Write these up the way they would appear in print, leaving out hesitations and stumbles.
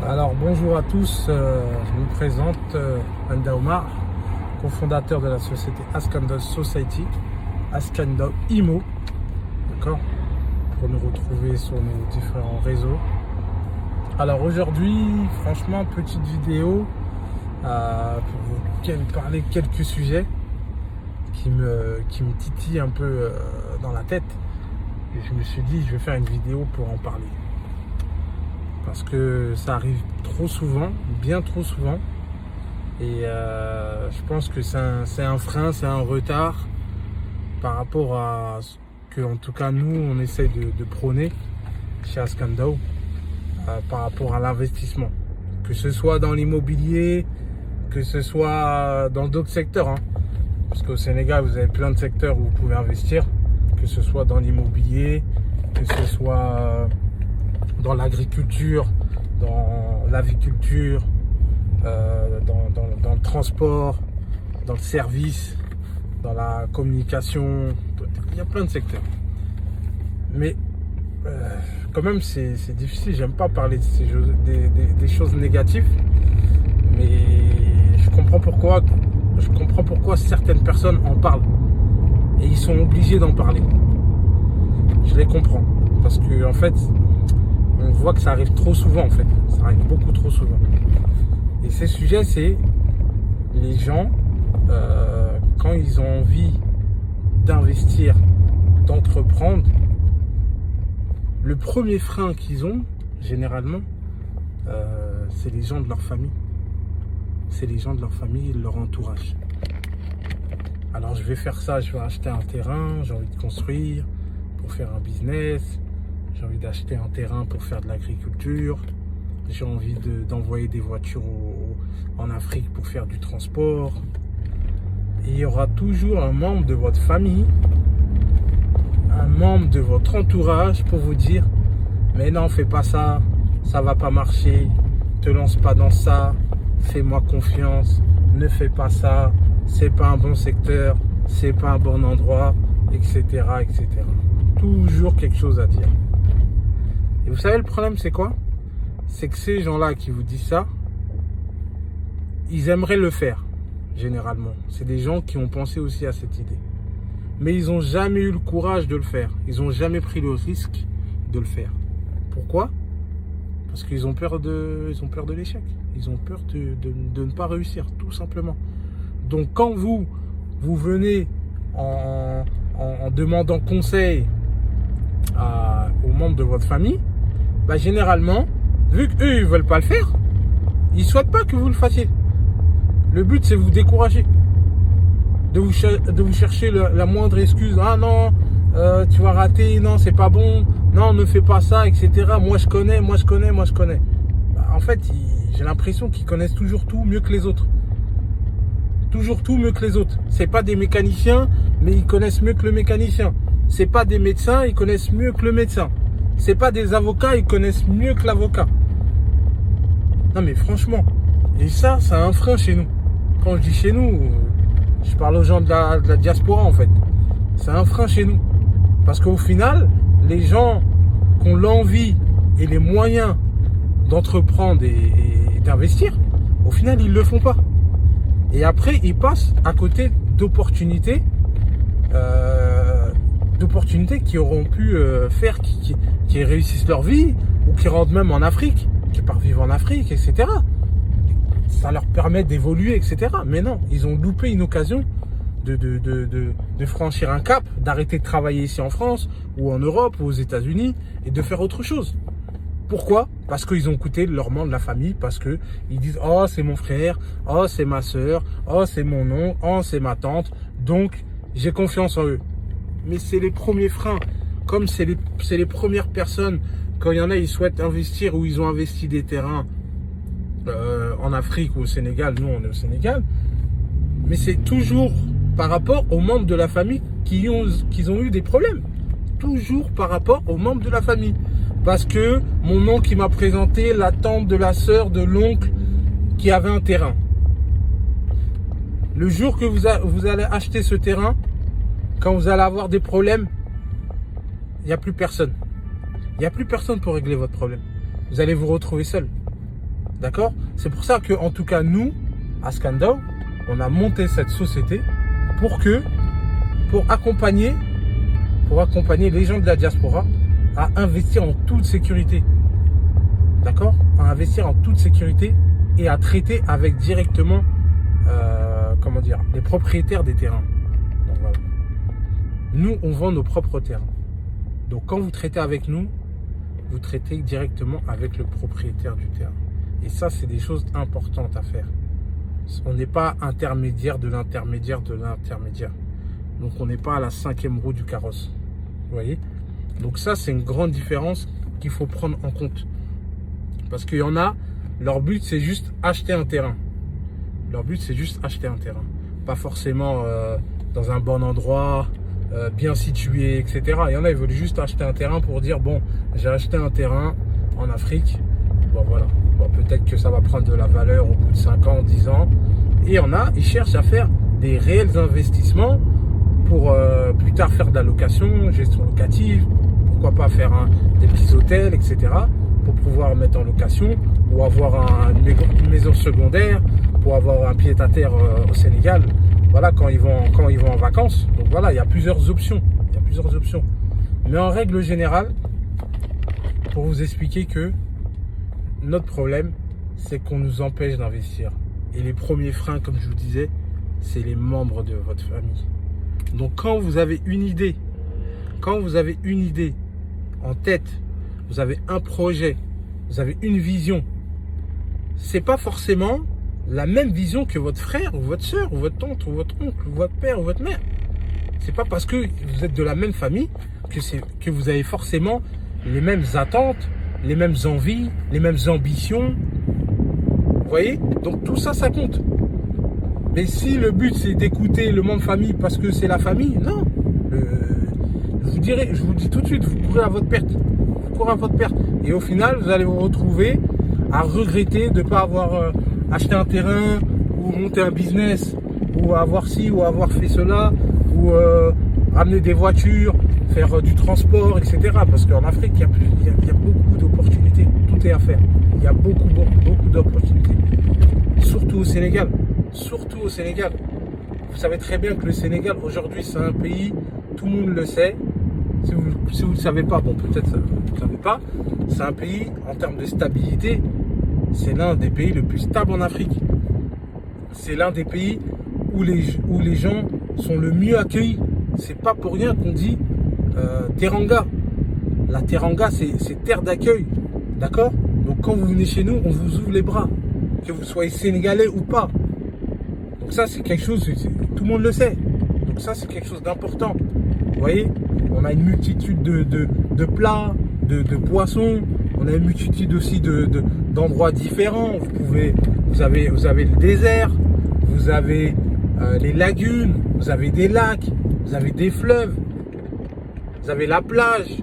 Alors bonjour à tous, je me présente Anda Omar, cofondateur de la société Askandel Society, Askandel Imo, d'accord, pour nous retrouver sur nos différents réseaux. Alors aujourd'hui, franchement, petite vidéo pour vous parler de quelques sujets qui me titillent un peu dans la tête. Et je me suis dit, je vais faire une vidéo pour en parler. Parce que ça arrive trop souvent, bien trop souvent. Et je pense que c'est un frein, c'est un retard par rapport à ce que, en tout cas, nous, on essaie de prôner chez Askandel par rapport à l'investissement. Que ce soit dans l'immobilier, que ce soit dans d'autres secteurs. Parce qu'au Sénégal, vous avez plein de secteurs où vous pouvez investir. Que ce soit dans l'immobilier, que ce soit dans l'agriculture, dans l'aviculture, dans le transport, dans le service, dans la communication. Il y a plein de secteurs. Mais quand même, c'est difficile. J'aime pas parler des choses négatives. Mais je comprends pourquoi certaines personnes en parlent. Et ils sont obligés d'en parler. Je les comprends. Parce que en fait, on voit que ça arrive trop souvent en fait. Ça arrive beaucoup trop souvent. Et ces sujets, c'est les gens, quand ils ont envie d'investir, d'entreprendre, le premier frein qu'ils ont, généralement, c'est les gens de leur famille. C'est les gens de leur famille et de leur entourage. Alors je vais faire ça, je vais acheter un terrain, j'ai envie de construire pour faire un business. J'ai envie d'acheter un terrain pour faire de l'agriculture. J'ai envie d'envoyer des voitures en Afrique pour faire du transport. Et il y aura toujours un membre de votre famille, un membre de votre entourage pour vous dire « Mais non, fais pas ça, ça va pas marcher, te lance pas dans ça, fais-moi confiance, ne fais pas ça, c'est pas un bon secteur, c'est pas un bon endroit, etc. etc. » Toujours quelque chose à dire. Et vous savez, le problème, c'est quoi? C'est que ces gens-là qui vous disent ça, ils aimeraient le faire, généralement. C'est des gens qui ont pensé aussi à cette idée. Mais ils n'ont jamais eu le courage de le faire. Ils n'ont jamais pris le risque de le faire. Pourquoi? Parce qu'ils ont peur de l'échec. Ils ont peur de ne pas réussir, tout simplement. Donc, quand vous venez en demandant conseil aux membres de votre famille, généralement, vu qu'eux, ils ne veulent pas le faire, ils ne souhaitent pas que vous le fassiez. Le but, c'est vous décourager. De vous chercher la moindre excuse. Ah non, tu vas rater, non, c'est pas bon, non, ne fais pas ça, etc. Moi, je connais. En fait, j'ai l'impression qu'ils connaissent toujours tout mieux que les autres. Toujours tout mieux que les autres. C'est pas des mécaniciens, mais ils connaissent mieux que le mécanicien. C'est pas des médecins, ils connaissent mieux que le médecin. C'est pas des avocats, ils connaissent mieux que l'avocat. Non mais franchement, et ça, c'est un frein chez nous. Quand je dis chez nous, je parle aux gens de la diaspora en fait. C'est un frein chez nous. Parce qu'au final, les gens qui ont l'envie et les moyens d'entreprendre et d'investir, au final, ils le font pas. Et après, ils passent à côté d'opportunités qui auront pu faire, qui réussissent leur vie, ou qui rentrent même en Afrique, qui partent vivre en Afrique, etc. Ça leur permet d'évoluer, etc. Mais non, ils ont loupé une occasion de franchir un cap, d'arrêter de travailler ici en France, ou en Europe, ou aux États-Unis, et de faire autre chose. Pourquoi? Parce qu'ils ont écouté leurs membres de la famille, parce que ils disent « Oh, c'est mon frère, oh, c'est ma soeur, oh, c'est mon oncle, oh, c'est ma tante, donc j'ai confiance en eux. » Mais c'est les premiers freins. Comme c'est les premières personnes, quand il y en a, ils souhaitent investir ou ils ont investi des terrains en Afrique ou au Sénégal, nous on est au Sénégal, mais c'est toujours par rapport aux membres de la famille qui ont eu des problèmes. Toujours par rapport aux membres de la famille. Parce que mon oncle qui m'a présenté la tante de la sœur de l'oncle qui avait un terrain. Le jour que vous allez acheter ce terrain, quand vous allez avoir des problèmes, il n'y a plus personne. Il n'y a plus personne pour régler votre problème. Vous allez vous retrouver seul. D'accord? C'est pour ça que, en tout cas, nous, à Scandao, on a monté cette société pour accompagner les gens de la diaspora à investir en toute sécurité. D'accord? À investir en toute sécurité et à traiter avec directement, les propriétaires des terrains. Donc, voilà. Nous, on vend nos propres terrains. Donc, quand vous traitez avec nous, vous traitez directement avec le propriétaire du terrain. Et ça, c'est des choses importantes à faire. On n'est pas intermédiaire de l'intermédiaire de l'intermédiaire. Donc, on n'est pas à la 5e roue du carrosse. Vous voyez? Donc, ça, c'est une grande différence qu'il faut prendre en compte. Parce qu'il y en a, leur but, c'est juste acheter un terrain. Leur but, c'est juste acheter un terrain. Pas forcément dans un bon endroit, bien situé, etc. Il y en a, ils veulent juste acheter un terrain pour dire, bon, j'ai acheté un terrain en Afrique. Bon, voilà. Bon, peut-être que ça va prendre de la valeur au bout de 5 ans, 10 ans. Et il y en a, ils cherchent à faire des réels investissements pour plus tard faire de la location, gestion locative, pourquoi pas faire des petits hôtels, etc. pour pouvoir mettre en location ou avoir une maison secondaire, pour avoir un pied-à-terre au Sénégal. Voilà, quand ils vont en vacances. Donc voilà, il y a plusieurs options. Mais en règle générale, pour vous expliquer que notre problème, c'est qu'on nous empêche d'investir. Et les premiers freins, comme je vous disais, c'est les membres de votre famille. Donc quand vous avez une idée en tête, vous avez un projet, vous avez une vision, c'est pas forcément la même vision que votre frère ou votre soeur ou votre tante ou votre oncle ou votre père ou votre mère. C'est pas parce que vous êtes de la même famille que vous avez forcément les mêmes attentes, les mêmes envies, les mêmes ambitions. Vous voyez? Donc tout ça, ça compte. Mais si le but c'est d'écouter le membre famille parce que c'est la famille, non. Je vous dis tout de suite, vous courez à votre perte. Et au final, vous allez vous retrouver à regretter de ne pas avoir acheté un terrain ou monté un business ou avoir ci ou avoir fait cela ou ramener des voitures, faire du transport, etc. Parce qu'en Afrique, il y a beaucoup d'opportunités. Tout est à faire. Il y a beaucoup d'opportunités. Surtout au Sénégal. Vous savez très bien que le Sénégal, aujourd'hui, c'est un pays, tout le monde le sait. Si vous ne le savez pas, bon, peut-être vous ne le savez pas. C'est un pays, en termes de stabilité, c'est l'un des pays le plus stables en Afrique. C'est l'un des pays où les gens sont le mieux accueillis. C'est pas pour rien qu'on dit Teranga. La Teranga, c'est terre d'accueil. D'accord? Donc quand vous venez chez nous, on vous ouvre les bras. Que vous soyez sénégalais ou pas. Donc ça, c'est quelque chose, tout le monde le sait. Donc ça, c'est quelque chose d'important. Vous voyez? On a une multitude de plats, de boissons. On a une multitude aussi d'endroits différents. Vous avez le désert, vous avez les lagunes, vous avez des lacs, vous avez des fleuves, vous avez la plage.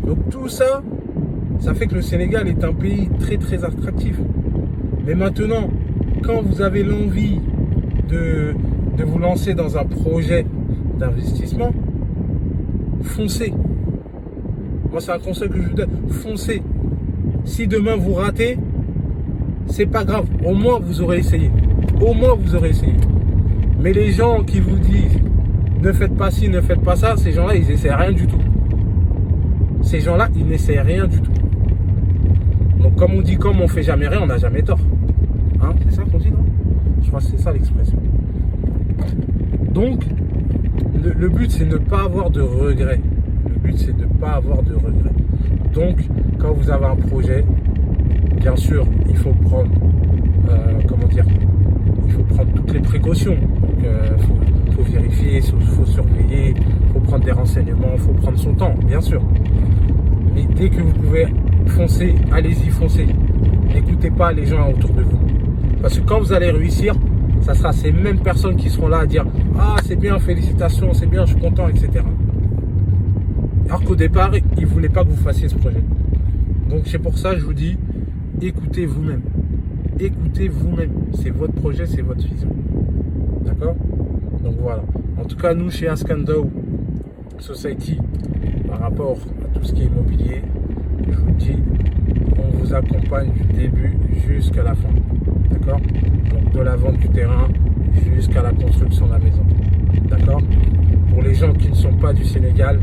Donc tout ça, ça fait que le Sénégal est un pays très très attractif. Mais maintenant, quand vous avez l'envie de vous lancer dans un projet d'investissement, foncez. Moi, c'est un conseil que je vous donne. Foncez. Si demain vous ratez, c'est pas grave. Au moins, vous aurez essayé. Mais les gens qui vous disent ne faites pas ci, ne faites pas ça, ces gens-là, ils essaient rien du tout. Ces gens-là, ils n'essaient rien du tout. Donc, comme on dit, comme on fait jamais rien, on n'a jamais tort. Hein, c'est ça qu'on dit, non? Je crois que c'est ça l'expression. Donc, le but, c'est de ne pas avoir de regrets. Donc, quand vous avez un projet, bien sûr, il faut prendre, il faut prendre toutes les précautions. Il faut vérifier, il faut surveiller, il faut prendre des renseignements, il faut prendre son temps, bien sûr. Mais dès que vous pouvez foncer, allez-y, foncez. N'écoutez pas les gens autour de vous. Parce que quand vous allez réussir, ça sera ces mêmes personnes qui seront là à dire « Ah, c'est bien, félicitations, c'est bien, je suis content, etc. » Alors qu'au départ, ils ne voulaient pas que vous fassiez ce projet. Donc c'est pour ça que je vous dis, écoutez vous-même. C'est votre projet, c'est votre vision. D'accord? Donc voilà. En tout cas, nous, chez Scandao Society, par rapport à tout ce qui est immobilier, je vous dis, on vous vous accompagne du début jusqu'à la fin. D'accord? Donc de la vente du terrain jusqu'à la construction de la maison. D'accord? Pour les gens qui ne sont pas du Sénégal,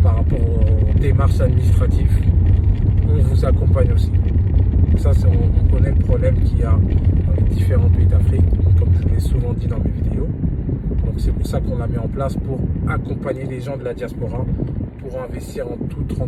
par rapport aux démarches administratives, on vous accompagne aussi. Ça, on connaît le problème qu'il y a dans les différents pays d'Afrique, comme je l'ai souvent dit dans mes vidéos. Donc c'est pour ça qu'on l'a mis en place, pour accompagner les gens de la diaspora, pour investir en toute tranquillité.